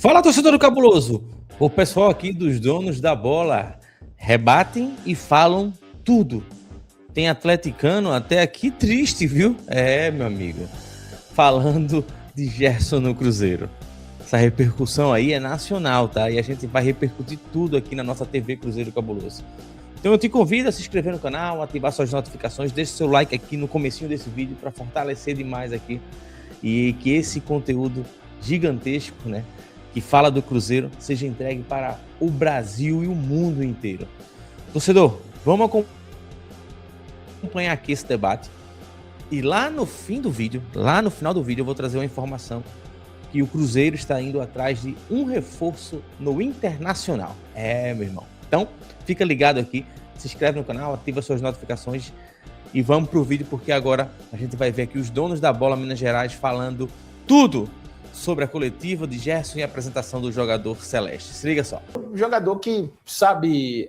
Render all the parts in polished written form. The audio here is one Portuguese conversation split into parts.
Fala, torcedor do Cabuloso! O pessoal aqui dos donos da bola rebatem e falam tudo. Tem atleticano até aqui triste, viu? Meu amigo. Falando de Gerson no Cruzeiro. Essa repercussão aí é nacional, tá? E a gente vai repercutir tudo aqui na nossa TV Cruzeiro Cabuloso. Então eu te convido a se inscrever no canal, ativar suas notificações, deixe seu like aqui no comecinho desse vídeo para fortalecer demais aqui e que esse conteúdo gigantesco, né, que fala do Cruzeiro, seja entregue para o Brasil e o mundo inteiro. Torcedor, vamos acompanhar aqui esse debate. E lá no fim do vídeo, lá no final do vídeo, eu vou trazer uma informação que o Cruzeiro está indo atrás de um reforço no Internacional. Meu irmão. Então, fica ligado aqui, se inscreve no canal, ativa suas notificações e vamos pro vídeo, porque agora a gente vai ver aqui os donos da bola Minas Gerais falando tudo sobre a coletiva de Gerson e a apresentação do jogador celeste. Se liga só. Um jogador que sabe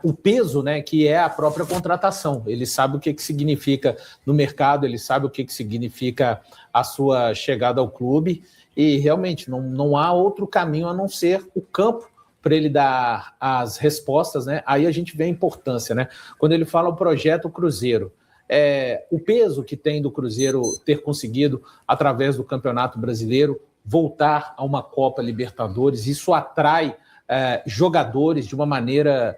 o peso, né, que é a própria contratação. Ele sabe o que significa no mercado, ele sabe o que significa a sua chegada ao clube e realmente não há outro caminho a não ser o campo para ele dar as respostas, né? Aí a gente vê a importância, né? Quando ele fala o projeto Cruzeiro, o peso que tem do Cruzeiro ter conseguido, através do Campeonato Brasileiro, voltar a uma Copa Libertadores, isso atrai jogadores de uma maneira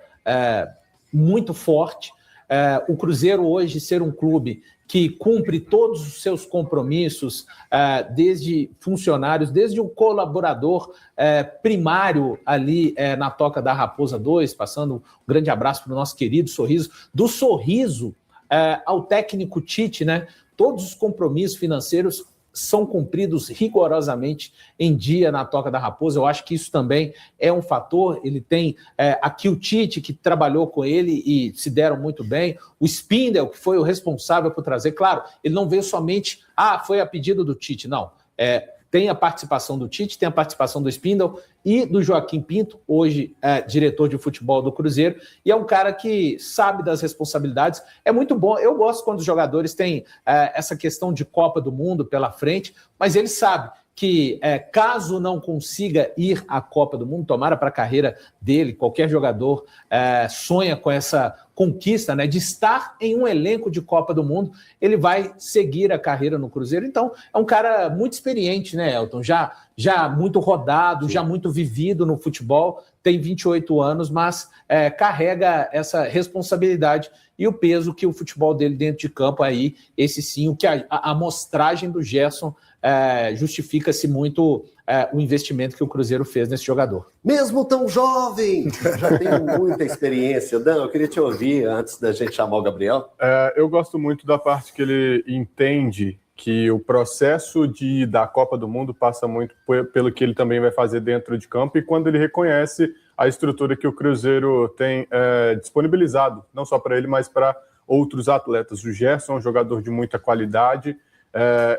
muito forte. O Cruzeiro hoje ser um clube que cumpre todos os seus compromissos, desde funcionários, desde o colaborador primário ali na Toca da Raposa 2, passando um grande abraço para o nosso querido Sorriso, do Sorriso ao técnico Tite, né? Todos os compromissos financeiros são cumpridos rigorosamente em dia na Toca da Raposa. Eu acho que isso também é um fator. Ele tem aqui o Tite, que trabalhou com ele e se deram muito bem. O Spindel, que foi o responsável por trazer. Claro, ele não veio somente, foi a pedido do Tite, não. Tem a participação do Tite, tem a participação do Spindel e do Joaquim Pinto, hoje diretor de futebol do Cruzeiro, e é um cara que sabe das responsabilidades. É muito bom, eu gosto quando os jogadores têm essa questão de Copa do Mundo pela frente, mas ele sabe que caso não consiga ir à Copa do Mundo, tomara para a carreira dele, qualquer jogador sonha com essa conquista, né, de estar em um elenco de Copa do Mundo, ele vai seguir a carreira no Cruzeiro. Então, é um cara muito experiente, né, Elton? Já muito rodado, já muito vivido no futebol, tem 28 anos, mas carrega essa responsabilidade e o peso que o futebol dele dentro de campo aí, esse sim, o que a amostragem do Gerson justifica-se muito o investimento que o Cruzeiro fez nesse jogador. Mesmo tão jovem, já tenho muita experiência. Dan, eu queria te ouvir antes da gente chamar o Gabriel. Eu gosto muito da parte que ele entende que o processo da Copa do Mundo passa muito pelo que ele também vai fazer dentro de campo e quando ele reconhece a estrutura que o Cruzeiro tem disponibilizado, não só para ele, mas para outros atletas. O Gerson é um jogador de muita qualidade,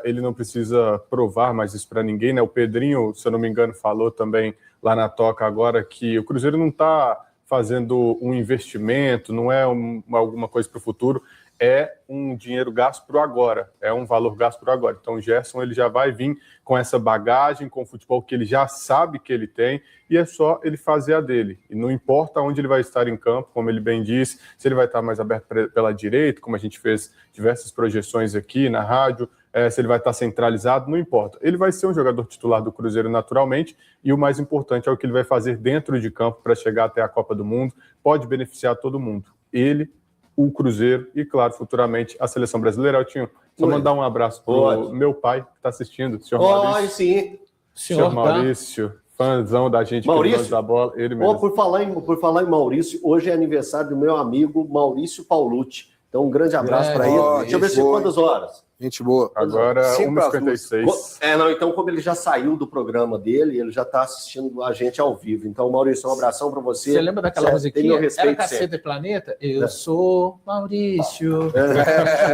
ele não precisa provar mais isso para ninguém, né? O Pedrinho, se eu não me engano, falou também lá na Toca agora que o Cruzeiro não está fazendo um investimento, não é alguma coisa para o futuro, é um dinheiro gasto para o agora, é um valor gasto para o agora. Então o Gerson ele já vai vir com essa bagagem, com o futebol que ele já sabe que ele tem, e é só ele fazer a dele. E não importa onde ele vai estar em campo, como ele bem disse, se ele vai estar mais aberto pela direita, como a gente fez diversas projeções aqui na rádio, se ele vai estar centralizado, não importa. Ele vai ser um jogador titular do Cruzeiro naturalmente, e o mais importante é o que ele vai fazer dentro de campo para chegar até a Copa do Mundo, pode beneficiar todo mundo. Ele, o Cruzeiro e, claro, futuramente a Seleção Brasileira. Eu tinha só mandar um abraço pro meu pai que está assistindo, o senhor Maurício. Sim. Senhor Maurício, fãzão da gente, Maurício, da bola, ele mesmo. Por falar em Maurício, hoje é aniversário do meu amigo Maurício Paulucci. Então, um grande abraço para ele. Deixa eu ver se quantas horas. Gente boa. Agora, 1h56. Então, como ele já saiu do programa dele, ele já está assistindo a gente ao vivo. Então, Maurício, um abração para você. Você lembra daquela musiquinha? Era Caceta sempre. e Planeta? Eu sou Maurício.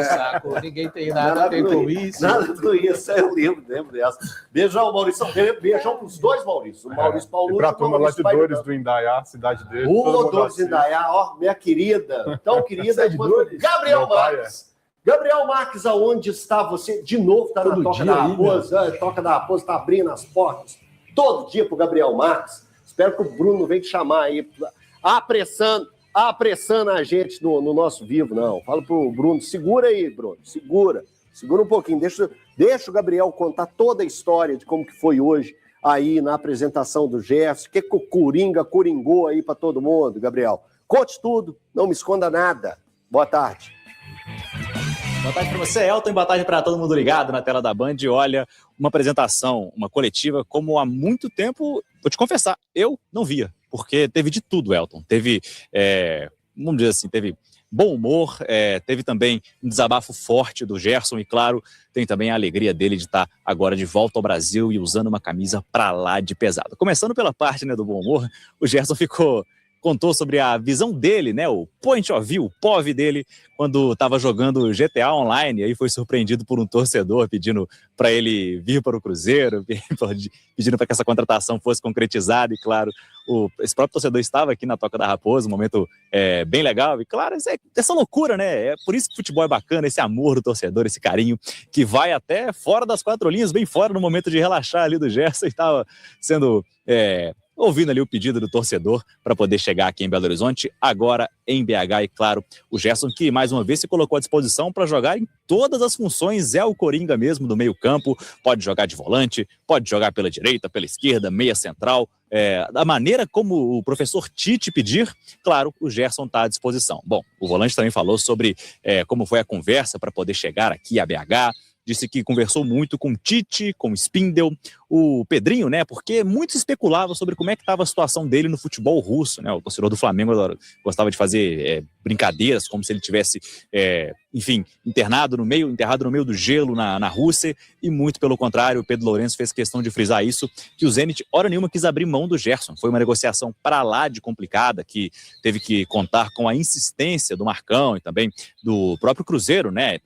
Saco. Ninguém tem nada a ver com isso. Nada com isso. Eu lembro dessa. Beijão, Maurício. Beijão para os dois Maurícios. O Maurício Paulo. E para a turma lá de Dores do Indaiá, cidade dele. Dores do Indaiá, ó, minha querida. Tão querida. Gabriel Marques. Gabriel Marques, aonde está você? De novo, está na Toca da Raposa. A Toca da Raposa está abrindo as portas todo dia pro Gabriel Marques. Espero que o Bruno venha te chamar aí, apressando a gente no nosso vivo, não. Fala pro Bruno, segura aí, Bruno, segura um pouquinho, deixa o Gabriel contar toda a história de como que foi hoje aí na apresentação do Gerson, o que o Coringa coringou aí para todo mundo, Gabriel. Conte tudo, não me esconda nada. Boa tarde. Boa tarde para você, Elton, e boa tarde para todo mundo ligado na tela da Band. Olha, uma apresentação, uma coletiva, como há muito tempo, vou te confessar, eu não via, porque teve de tudo, Elton. Teve, vamos dizer assim, teve bom humor, teve também um desabafo forte do Gerson e, claro, tem também a alegria dele de estar agora de volta ao Brasil e usando uma camisa pra lá de pesada. Começando pela parte, né, do bom humor, o Gerson contou sobre a visão dele, né, o point of view, o POV dele, quando estava jogando GTA Online, aí foi surpreendido por um torcedor pedindo para ele vir para o Cruzeiro, pedindo para que essa contratação fosse concretizada, e claro, esse próprio torcedor estava aqui na Toca da Raposa, um momento bem legal, e claro, essa loucura, né, é por isso que o futebol é bacana, esse amor do torcedor, esse carinho, que vai até fora das quatro linhas, bem fora no momento de relaxar ali do Gerson, e estava sendo... ouvindo ali o pedido do torcedor para poder chegar aqui em Belo Horizonte, agora em BH, e claro, o Gerson que mais uma vez se colocou à disposição para jogar em todas as funções, é o Coringa mesmo do meio campo, pode jogar de volante, pode jogar pela direita, pela esquerda, meia central, da maneira como o professor Tite pedir, claro, o Gerson está à disposição. Bom, o volante também falou sobre como foi a conversa para poder chegar aqui a BH, disse que conversou muito com o Tite, com o Spindel, o Pedrinho, né? Porque muito especulava sobre como é que estava a situação dele no futebol russo, né? O torcedor do Flamengo gostava de fazer brincadeiras, como se ele tivesse, enfim, enterrado no meio do gelo na Rússia, e muito pelo contrário, o Pedro Lourenço fez questão de frisar isso, que o Zenit, hora nenhuma, quis abrir mão do Gerson. Foi uma negociação para lá de complicada, que teve que contar com a insistência do Marcão e também do próprio Cruzeiro, né?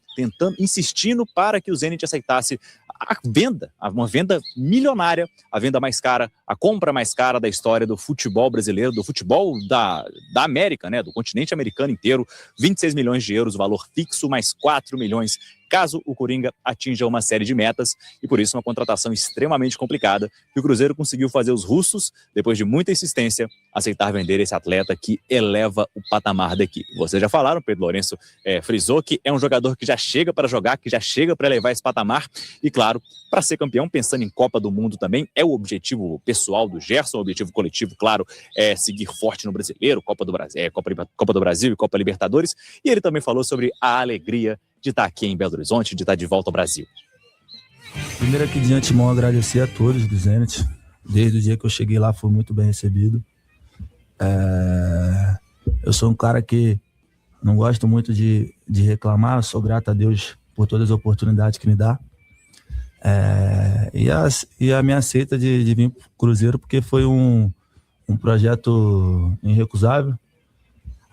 Insistindo para que o Zenit aceitasse a venda, uma venda milionária, a venda mais cara, a compra mais cara da história do futebol brasileiro, do futebol da América, né, do continente americano inteiro, 26 milhões de euros, valor fixo, mais 4 milhões caso o Coringa atinja uma série de metas, e por isso uma contratação extremamente complicada, que o Cruzeiro conseguiu fazer os russos, depois de muita insistência, aceitar vender esse atleta que eleva o patamar da equipe. Vocês já falaram, Pedro Lourenço frisou que é um jogador que já chega para jogar, que já chega para elevar esse patamar, e claro, para ser campeão, pensando em Copa do Mundo também, é o objetivo pessoal do Gerson, o objetivo coletivo, claro, é seguir forte no Brasileiro, Copa do Brasil e Copa Libertadores, e ele também falou sobre a alegria de estar aqui em Belo Horizonte, de estar de volta ao Brasil. Primeiro aqui de antemão agradecer a todos do Zenit. Desde o dia que eu cheguei lá fui muito bem recebido. Eu sou um cara que não gosto muito de reclamar, sou grato a Deus por todas as oportunidades que me dá. E a minha aceita de vir para o Cruzeiro, porque foi um projeto irrecusável,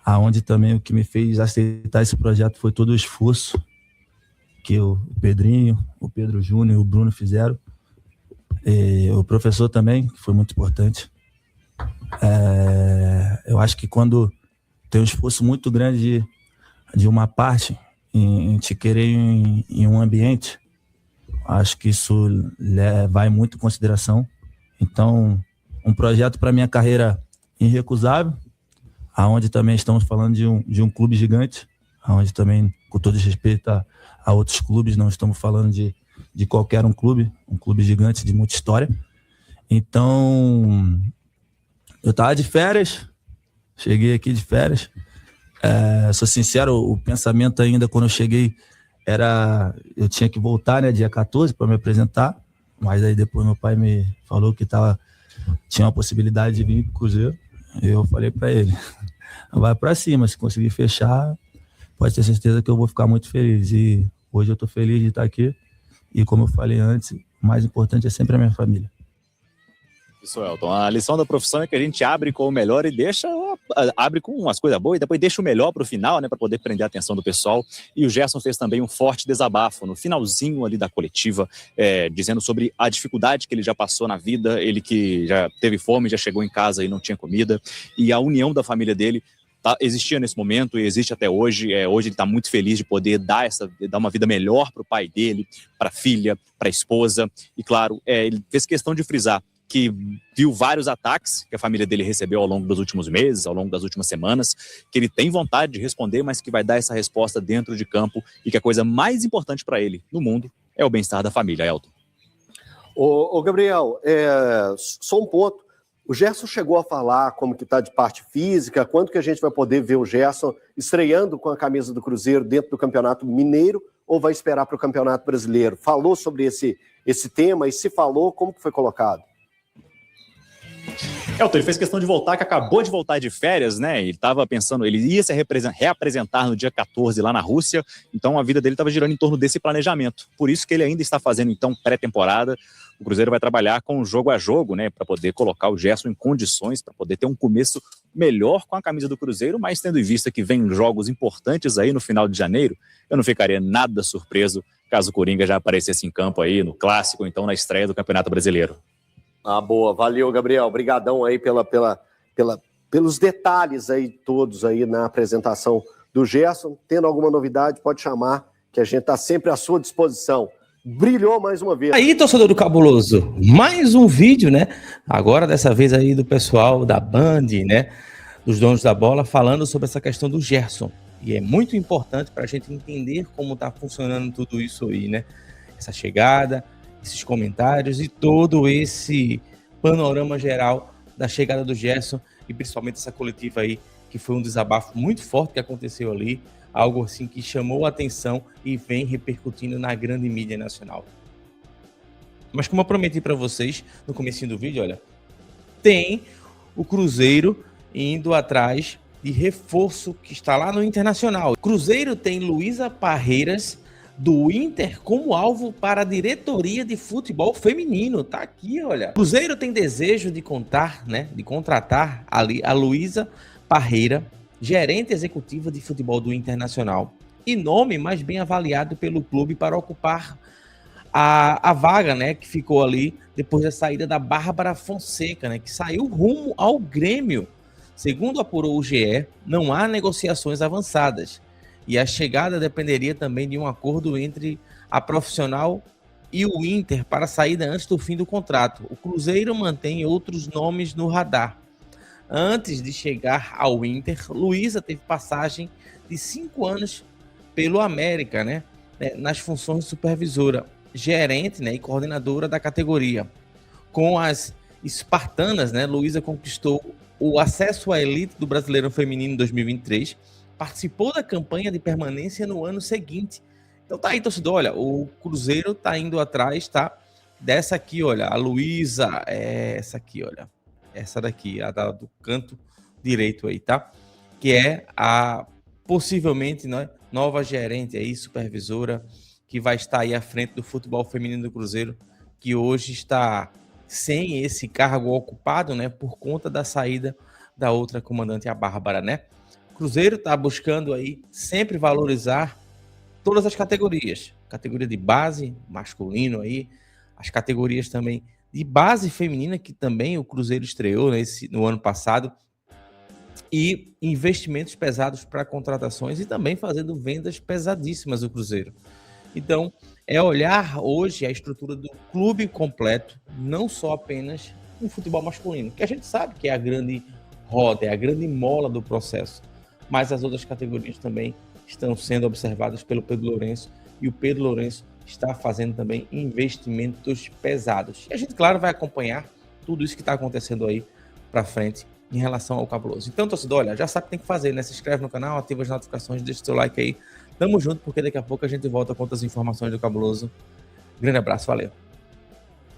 aonde também o que me fez aceitar esse projeto foi todo o esforço que o Pedrinho, o Pedro Júnior e o Bruno fizeram. E o professor também, que foi muito importante. Eu acho que quando tem um esforço muito grande de uma parte em te querer em um ambiente, acho que isso vai muito em consideração. Então, um projeto para minha carreira irrecusável, aonde também estamos falando de um clube gigante, aonde também, com todo respeito a outros clubes, não estamos falando de qualquer um clube gigante de muita história. Então, eu estava de férias, cheguei aqui de férias. Sou sincero, o pensamento ainda quando eu cheguei eu tinha que voltar, né, dia 14 para me apresentar, mas aí depois meu pai me falou que tinha uma possibilidade de vir para o Cruzeiro. Eu falei para ele, vai para cima, se conseguir fechar, pode ter certeza que eu vou ficar muito feliz. E hoje eu estou feliz de estar aqui, e como eu falei antes, o mais importante é sempre a minha família. Isso, Elton. A lição da profissão é que a gente abre com o melhor e abre com umas coisas boas e depois deixa o melhor para o final, né, para poder prender a atenção do pessoal. E o Gerson fez também um forte desabafo no finalzinho ali da coletiva, dizendo sobre a dificuldade que ele já passou na vida, ele que já teve fome, já chegou em casa e não tinha comida, e a união da família dele existia nesse momento e existe até hoje. Hoje ele está muito feliz de poder dar uma vida melhor para o pai dele, para a filha, para a esposa, e claro, ele fez questão de frisar que viu vários ataques que a família dele recebeu ao longo dos últimos meses, ao longo das últimas semanas, que ele tem vontade de responder, mas que vai dar essa resposta dentro de campo e que a coisa mais importante para ele no mundo é o bem-estar da família, Elton. Ô Gabriel, só um ponto. O Gerson chegou a falar como que está de parte física, quando que a gente vai poder ver o Gerson estreando com a camisa do Cruzeiro dentro do Campeonato Mineiro ou vai esperar para o Campeonato Brasileiro? Falou sobre esse tema e se falou, como que foi colocado? Elton, ele fez questão de voltar, que acabou de voltar de férias, né? Ele estava pensando, ele ia se reapresentar no dia 14 lá na Rússia, então a vida dele estava girando em torno desse planejamento. Por isso que ele ainda está fazendo, então, pré-temporada. O Cruzeiro vai trabalhar com jogo a jogo, né? Para poder colocar o Gerson em condições, para poder ter um começo melhor com a camisa do Cruzeiro, mas tendo em vista que vem jogos importantes aí no final de janeiro, eu não ficaria nada surpreso caso o Coringa já aparecesse em campo aí no Clássico, ou então na estreia do Campeonato Brasileiro. Boa. Valeu, Gabriel. Obrigadão aí pelos detalhes aí todos aí na apresentação do Gerson. Tendo alguma novidade, pode chamar, que a gente está sempre à sua disposição. Brilhou mais uma vez. Aí, torcedor do Cabuloso, mais um vídeo, né? Agora, dessa vez aí do pessoal da Band, né? Dos donos da bola, falando sobre essa questão do Gerson. E é muito importante para a gente entender como está funcionando tudo isso aí, né? Essa chegada, esses comentários e todo esse panorama geral da chegada do Gerson e principalmente essa coletiva aí, que foi um desabafo muito forte que aconteceu ali, algo assim que chamou a atenção e vem repercutindo na grande mídia nacional. Mas como eu prometi para vocês no comecinho do vídeo, olha, tem o Cruzeiro indo atrás de reforço que está lá no Internacional. O Cruzeiro tem Luísa Parreiras do Inter como alvo para a diretoria de futebol feminino. Tá aqui, olha. O Cruzeiro tem desejo de contratar ali a Luísa Parreira, gerente executiva de futebol do Internacional, e nome mais bem avaliado pelo clube para ocupar a vaga, né, que ficou ali depois da saída da Bárbara Fonseca, né, que saiu rumo ao Grêmio. Segundo apurou o GE, não há negociações avançadas. E a chegada dependeria também de um acordo entre a profissional e o Inter para a saída antes do fim do contrato. O Cruzeiro mantém outros nomes no radar. Antes de chegar ao Inter, Luísa teve passagem de 5 anos pelo América, né? Nas funções de supervisora, gerente, né, e coordenadora da categoria. Com as espartanas, né, Luísa conquistou o acesso à elite do Brasileirão Feminino em 2023, participou da campanha de permanência no ano seguinte. Então tá aí, torcedor, olha, o Cruzeiro tá indo atrás, tá? Dessa aqui, olha, a Luísa, essa aqui, olha, essa daqui, a do canto direito aí, tá? Que é a, possivelmente, né, nova gerente aí, supervisora, que vai estar aí à frente do futebol feminino do Cruzeiro, que hoje está sem esse cargo ocupado, né, por conta da saída da outra comandante, a Bárbara, né? O Cruzeiro está buscando aí sempre valorizar todas as categorias, categoria de base, masculino aí, as categorias também de base feminina, que também o Cruzeiro estreou, né, no ano passado, e investimentos pesados para contratações e também fazendo vendas pesadíssimas do Cruzeiro. Então, é olhar hoje a estrutura do clube completo, não só apenas no futebol masculino, que a gente sabe que é a grande roda, é a grande mola do processo, mas as outras categorias também estão sendo observadas pelo Pedro Lourenço, e o Pedro Lourenço está fazendo também investimentos pesados. E a gente, claro, vai acompanhar tudo isso que está acontecendo aí para frente em relação ao Cabuloso. Então, torcedor, olha, já sabe o que tem que fazer, né? Se inscreve no canal, ativa as notificações, deixa o seu like aí. Tamo junto, porque daqui a pouco a gente volta com outras informações do Cabuloso. Grande abraço, valeu!